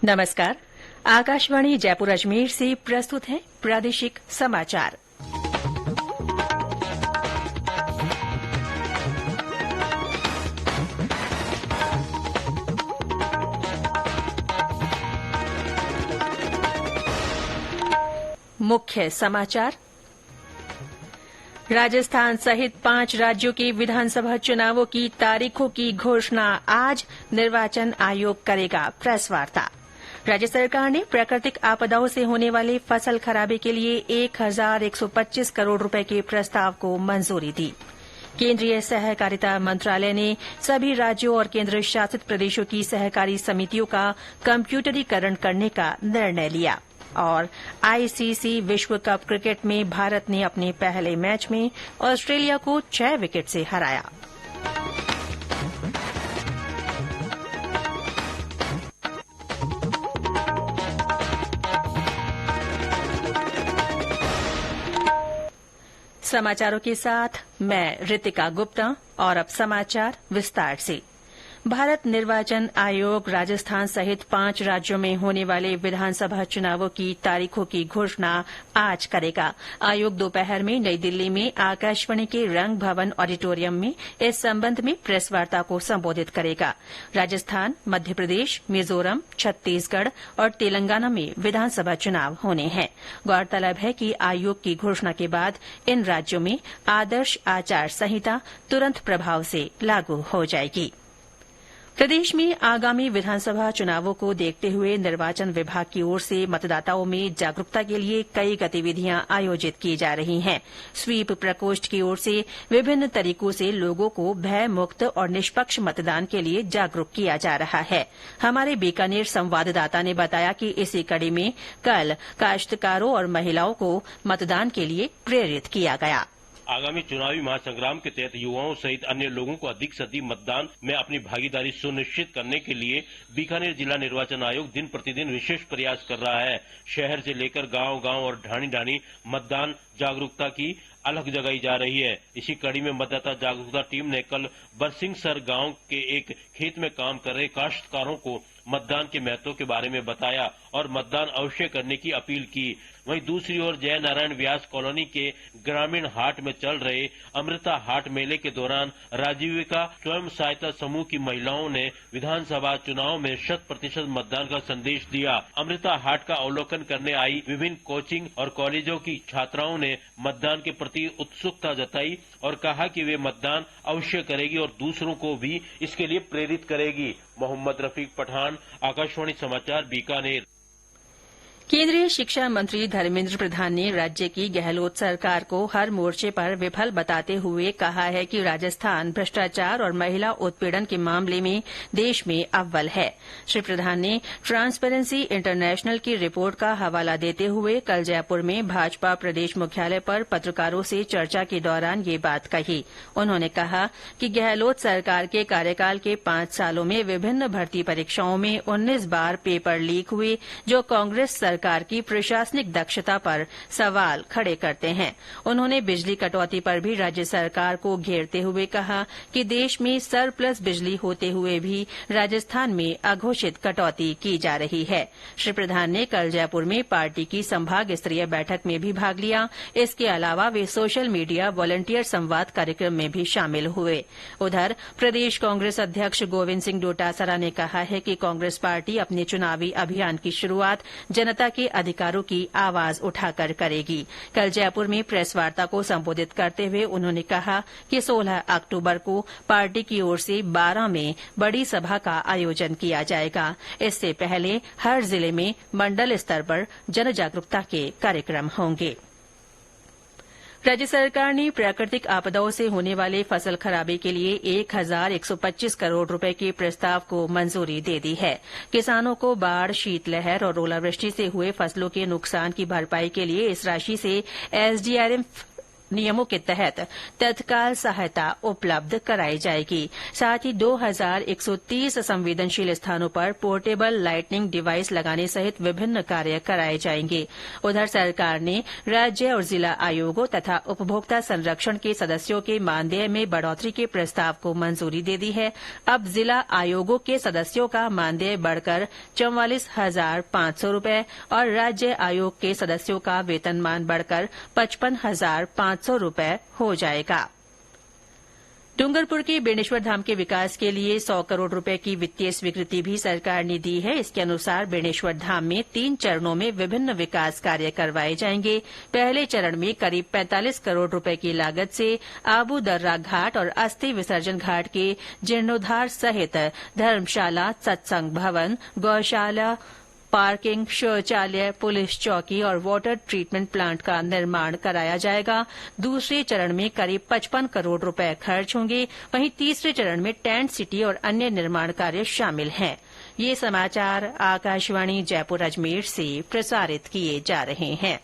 नमस्कार। आकाशवाणी जयपुर अजमेर से प्रस्तुत है प्रादेशिक समाचार। मुख्य समाचार। राजस्थान सहित 5 राज्यों के विधानसभा चुनावों की तारीखों की घोषणा आज, निर्वाचन आयोग करेगा प्रेस वार्ता। राज्य सरकार ने प्राकृतिक आपदाओं से होने वाले फसल खराबे के लिए 1125 करोड़ रुपए के प्रस्ताव को मंजूरी दी। केंद्रीय सहकारिता मंत्रालय ने सभी राज्यों और केंद्र शासित प्रदेशों की सहकारी समितियों का कम्प्यूटरीकरण करने का निर्णय लिया। और आईसीसी विश्व कप क्रिकेट में भारत ने अपने पहले मैच में ऑस्ट्रेलिया को 6 विकेट से हराया। समाचारों के साथ मैं रितिका गुप्ता। और अब समाचार विस्तार से। भारत निर्वाचन आयोग राजस्थान सहित 5 राज्यों में होने वाले विधानसभा चुनावों की तारीखों की घोषणा आज करेगा। आयोग दोपहर में नई दिल्ली में आकाशवाणी के रंग भवन ऑडिटोरियम में इस संबंध में प्रेस वार्ता को संबोधित करेगा। राजस्थान, मध्य प्रदेश, मिजोरम, छत्तीसगढ़ और तेलंगाना में विधानसभा चुनाव होने हैं। गौरतलब है कि आयोग की घोषणा के बाद इन राज्यों में आदर्श आचार संहिता तुरंत प्रभाव से लागू हो जाएगी। प्रदेश में आगामी विधानसभा चुनावों को देखते हुए निर्वाचन विभाग की ओर से मतदाताओं में जागरूकता के लिए कई गतिविधियां आयोजित की जा रही हैं। स्वीप प्रकोष्ठ की ओर से विभिन्न तरीकों से लोगों को भय मुक्त और निष्पक्ष मतदान के लिए जागरूक किया जा रहा है। हमारे बीकानेर संवाददाता ने बताया कि इसी कड़ी में कल काश्तकारों और महिलाओं को मतदान के लिए प्रेरित किया गया। आगामी चुनावी महासंग्राम के तहत युवाओं सहित अन्य लोगों को अधिक से अधिक मतदान में अपनी भागीदारी सुनिश्चित करने के लिए बीकानेर जिला निर्वाचन आयोग दिन प्रतिदिन विशेष प्रयास कर रहा है। शहर से लेकर गांव-गांव और ढाणी-ढाणी मतदान जागरूकता की अलग जगाई जा रही है। इसी कड़ी में मतदाता जागरूकता टीम ने कल बरसिंहसर गांव के एक खेत में काम कर रहे काश्तकारों को मतदान के महत्व के बारे में बताया और मतदान अवश्य करने की अपील की। वहीं दूसरी ओर जय नारायण व्यास कॉलोनी के ग्रामीण हाट में चल रहे अमृता हाट मेले के दौरान राजीविका स्वयं सहायता समूह की महिलाओं ने विधानसभा चुनाव में 100% मतदान का संदेश दिया। अमृता हाट का अवलोकन करने आई विभिन्न कोचिंग और कॉलेजों की छात्राओं ने मतदान के प्रति उत्सुकता जताई और कहा कि वे मतदान अवश्य करेगी और दूसरों को भी इसके लिए प्रेरित करेगी। मोहम्मद रफीक पठान, आकाशवाणी समाचार, बीकानेर। केंद्रीय शिक्षा मंत्री धर्मेंद्र प्रधान ने राज्य की गहलोत सरकार को हर मोर्चे पर विफल बताते हुए कहा है कि राजस्थान भ्रष्टाचार और महिला उत्पीड़न के मामले में देश में अव्वल है। श्री प्रधान ने ट्रांसपेरेंसी इंटरनेशनल की रिपोर्ट का हवाला देते हुए कल जयपुर में भाजपा प्रदेश मुख्यालय पर पत्रकारों से चर्चा के दौरान ये बात कही। उन्होंने कहा कि गहलोत सरकार के कार्यकाल के 5 सालों में विभिन्न भर्ती परीक्षाओं में 19 बार पेपर लीक हुए, जो कांग्रेस सरकार की प्रशासनिक दक्षता पर सवाल खड़े करते हैं। उन्होंने बिजली कटौती पर भी राज्य सरकार को घेरते हुए कहा कि देश में सरप्लस बिजली होते हुए भी राजस्थान में अघोषित कटौती की जा रही है। श्री प्रधान ने कल जयपुर में पार्टी की संभाग स्तरीय बैठक में भी भाग लिया। इसके अलावा वे सोशल मीडिया वॉलंटियर संवाद कार्यक्रम में भी शामिल हुए। उधर प्रदेश कांग्रेस अध्यक्ष गोविंद सिंह डोटासरा ने कहा है कि कांग्रेस पार्टी अपने चुनावी अभियान की शुरूआत जनता के अधिकारों की आवाज उठाकर करेगी। कल जयपुर में प्रेस वार्ता को संबोधित करते हुए उन्होंने कहा कि 16 अक्टूबर को पार्टी की ओर से 12 में बड़ी सभा का आयोजन किया जाएगा। इससे पहले हर जिले में मंडल स्तर पर जन जागरूकता के कार्यक्रम होंगे। राज्य सरकार ने प्राकृतिक आपदाओं से होने वाले फसल खराबे के लिए 1125 करोड़ रुपए के प्रस्ताव को मंजूरी दे दी है। किसानों को बाढ़, शीतलहर और ओलावृष्टि से हुए फसलों के नुकसान की भरपाई के लिए इस राशि से एसडीआरएफ नियमों के तहत तत्काल सहायता उपलब्ध कराई जाएगी। साथ ही 2130 संवेदनशील स्थानों पर पोर्टेबल लाइटनिंग डिवाइस लगाने सहित विभिन्न कार्य कराए जाएंगे। उधर सरकार ने राज्य और जिला आयोगों तथा उपभोक्ता संरक्षण के सदस्यों के मानदेय में बढ़ोतरी के प्रस्ताव को मंजूरी दे दी है। अब जिला आयोगों के सदस्यों का मानदेय बढ़कर 44,500 रूपये और राज्य आयोग के सदस्यों का वेतनमान बढ़कर 55,500 रूपये हो जाएगा। डूंगरपुर के बेणेश्वर धाम के विकास के लिए 100 करोड़ रुपए की वित्तीय स्वीकृति भी सरकार ने दी है। इसके अनुसार बेणेश्वर धाम में 3 चरणों में विभिन्न विकास कार्य करवाए जाएंगे। पहले चरण में करीब 45 करोड़ रुपए की लागत से आबू दर्रा घाट और अस्थि विसर्जन घाट के जीर्णोद्धार सहित धर्मशाला, सत्संग भवन, गौशाला, पार्किंग, शौचालय, पुलिस चौकी और वाटर ट्रीटमेंट प्लांट का निर्माण कराया जाएगा। दूसरे चरण में करीब 55 करोड़ रुपए खर्च होंगे। वहीं तीसरे चरण में टेंट सिटी और अन्य निर्माण कार्य शामिल हैं। ये समाचार आकाशवाणी जयपुर अजमेर से प्रसारित किए जा रहे हैं।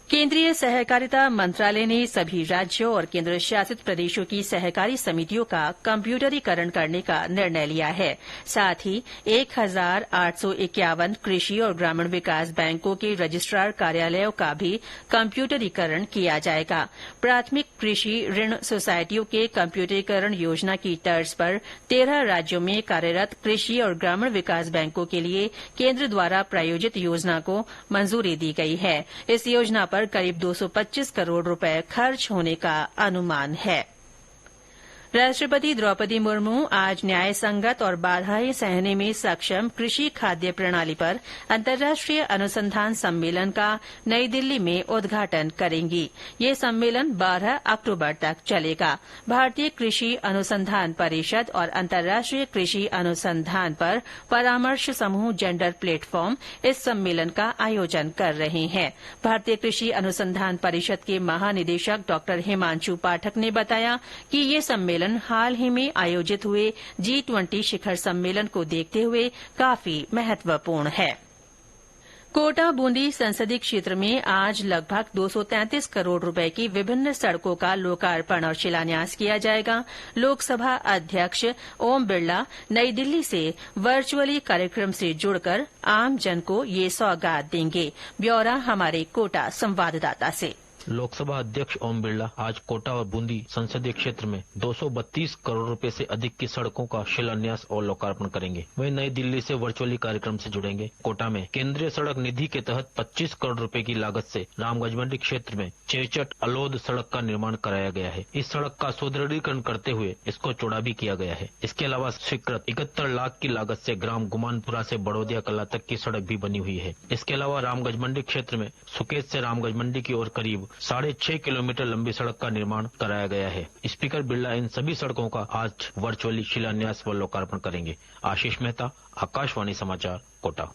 केंद्रीय सहकारिता मंत्रालय ने सभी राज्यों और केंद्र शासित प्रदेशों की सहकारी समितियों का कम्प्यूटरीकरण करने का निर्णय लिया है। साथ ही 1,851 कृषि और ग्रामीण विकास बैंकों के रजिस्ट्रार कार्यालयों का भी कम्प्यूटरीकरण किया जाएगा। प्राथमिक कृषि ऋण सोसायटियों के कम्प्यूटरीकरण योजना की तर्ज पर 13 राज्यों में कार्यरत कृषि और ग्रामीण विकास बैंकों के लिए केंद्र द्वारा प्रायोजित योजना को मंजूरी दी गई है। इस योजना पर करीब 225 करोड़ रुपए खर्च होने का अनुमान है। राष्ट्रपति द्रौपदी मुर्मू आज न्याय संगत और बाधाएं सहने में सक्षम कृषि खाद्य प्रणाली पर अंतर्राष्ट्रीय अनुसंधान सम्मेलन का नई दिल्ली में उद्घाटन करेंगी। ये सम्मेलन 12 अक्टूबर तक चलेगा। भारतीय कृषि अनुसंधान परिषद और अंतर्राष्ट्रीय कृषि अनुसंधान पर परामर्श समूह जेंडर प्लेटफॉर्म इस सम्मेलन का आयोजन कर रहे हैं। भारतीय कृषि अनुसंधान परिषद के महानिदेशक डॉ हिमांशु पाठक ने बताया कि ये सम्मेलन हाल ही में आयोजित हुए G20 शिखर सम्मेलन को देखते हुए काफी महत्वपूर्ण है। कोटा बूंदी संसदीय क्षेत्र में आज लगभग 233 करोड़ रुपए की विभिन्न सड़कों का लोकार्पण और शिलान्यास किया जाएगा। लोकसभा अध्यक्ष ओम बिरला नई दिल्ली से वर्चुअली कार्यक्रम से जुड़कर आमजन को ये सौगात देंगे। ब्यौरा हमारे कोटा संवाददाता से। लोकसभा अध्यक्ष ओम बिरला आज कोटा और बूंदी संसदीय क्षेत्र में 232 करोड़ रुपए से अधिक की सड़कों का शिलान्यास और लोकार्पण करेंगे। वहीं नई दिल्ली से वर्चुअली कार्यक्रम से जुड़ेंगे। कोटा में केंद्रीय सड़क निधि के तहत 25 करोड़ रुपए की लागत से रामगंज मंडी क्षेत्र में चेचट अलोद सड़क का निर्माण कराया गया है। इस सड़क का सुदृढ़ीकरण करते हुए इसको चौड़ा भी किया गया है। इसके अलावा स्वीकृत 71 लाख की लागत से ग्राम गुमानपुरा से बड़ौदिया कला तक की सड़क भी बनी हुई है। इसके अलावा रामगंज मंडी क्षेत्र में सुकेत से रामगंज मंडी की ओर करीब 6.5 किलोमीटर लंबी सड़क का निर्माण कराया गया है। स्पीकर बिरला इन सभी सड़कों का आज वर्चुअली शिलान्यास व लोकार्पण करेंगे। आशीष मेहता, आकाशवाणी समाचार, कोटा।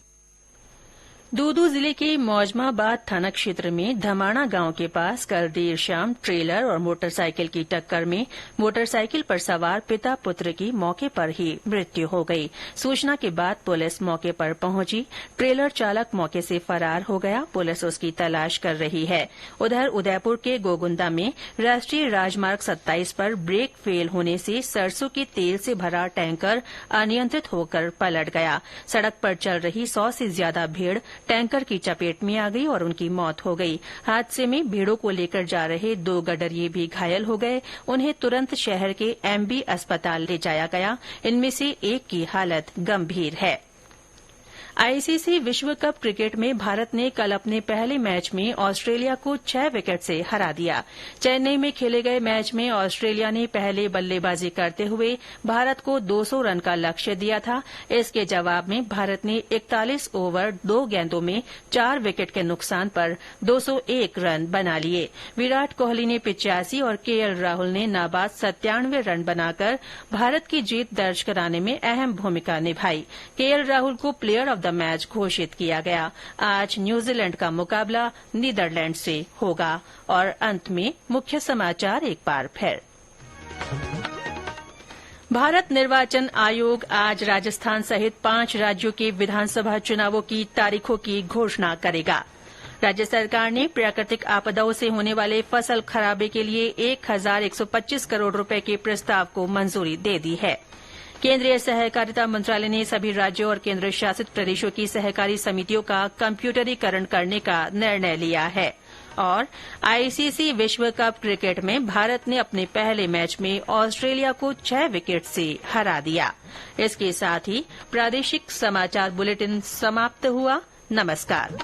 दूदू जिले के मौजमाबाद थाना क्षेत्र में धमाणा गांव के पास कल देर शाम ट्रेलर और मोटरसाइकिल की टक्कर में मोटरसाइकिल पर सवार पिता पुत्र की मौके पर ही मृत्यु हो गई। सूचना के बाद पुलिस मौके पर पहुंची। ट्रेलर चालक मौके से फरार हो गया। पुलिस उसकी तलाश कर रही है। उधर उदयपुर के गोगुंदा में राष्ट्रीय राजमार्ग 27 पर ब्रेक फेल होने से सरसों के तेल से भरा टैंकर अनियंत्रित होकर पलट गया। सड़क पर चल रही 100 से ज्यादा भेड़ टैंकर की चपेट में आ गई और उनकी मौत हो गई। हादसे में भेड़ों को लेकर जा रहे 2 गडरिये भी घायल हो गए। उन्हें तुरंत शहर के MB अस्पताल ले जाया गया। इनमें से एक की हालत गंभीर है। आईसीसी विश्व कप क्रिकेट में भारत ने कल अपने पहले मैच में ऑस्ट्रेलिया को 6 विकेट से हरा दिया। चेन्नई में खेले गए मैच में ऑस्ट्रेलिया ने पहले बल्लेबाजी करते हुए भारत को 200 रन का लक्ष्य दिया था। इसके जवाब में भारत ने 41 ओवर 2 गेंदों में 4 विकेट के नुकसान पर 201 रन बना लिए। विराट कोहली ने 85 और KL राहुल ने नाबाद 97 रन बनाकर भारत की जीत दर्ज कराने में अहम भूमिका निभाई। KL राहुल को प्लेयर ऑफ द मैच घोषित किया गया। आज न्यूजीलैंड का मुकाबला नीदरलैंड से होगा। और अंत में मुख्य समाचार एक बार फिर। भारत निर्वाचन आयोग आज राजस्थान सहित 5 राज्यों के विधानसभा चुनावों की तारीखों की घोषणा करेगा। राज्य सरकार ने प्राकृतिक आपदाओं से होने वाले फसल खराबे के लिए 1125 करोड़ रुपए के प्रस्ताव को मंजूरी दे दी है। केंद्रीय सहकारिता मंत्रालय ने सभी राज्यों और केंद्र शासित प्रदेशों की सहकारी समितियों का कम्प्यूटरीकरण करने का निर्णय लिया है। और आईसीसी विश्व कप क्रिकेट में भारत ने अपने पहले मैच में ऑस्ट्रेलिया को 6 विकेट से हरा दिया। इसके साथ ही प्रादेशिक समाचार बुलेटिन समाप्त हुआ। नमस्कार।